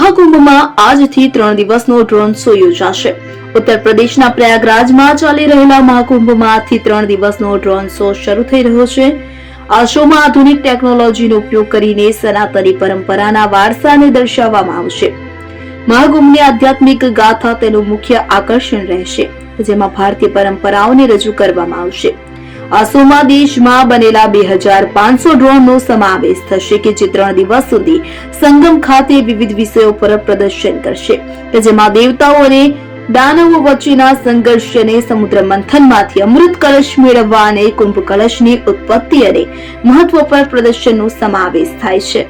મહાકુંભમાં આજથી 3 દિવસનો ડ્રોન શો યોજાશે. ઉત્તર પ્રદેશના પ્રયાગરાજમાં ચાલી રહેલા મહાકુંભમાં આજથી 3 દિવસનો ડ્રોન શો શરૂ થઈ રહ્યો છે. આ શોમાં આધુનિક ટેકનોલોજીનો ઉપયોગ કરીને સનાતની પરંપરાના વારસાને દર્શાવવામાં આવશે. મહાકુંભની આધ્યાત્મિક ગાથા તેનું મુખ્ય આકર્ષણ રહેશે, જેમાં ભારતીય પરંપરાઓને રજૂ કરવામાં આવશે. આ શોમાં દેશમાં બનેલા 2500 ડ્રોનનો સમાવેશ થશે કે જે 3 દિવસ સુધી સંગમ ખાતે વિવિધ વિષયો પર પ્રદર્શન કરશે, કે જેમાં દેવતાઓ અને દાનવો વચ્ચેના સંઘર્ષ અને સમુદ્ર મંથનમાંથી અમૃત કળશ મેળવવા અને કુંભ કળશની ઉત્પત્તિ અને મહત્વ પર પ્રદર્શનનો સમાવેશ થાય છે.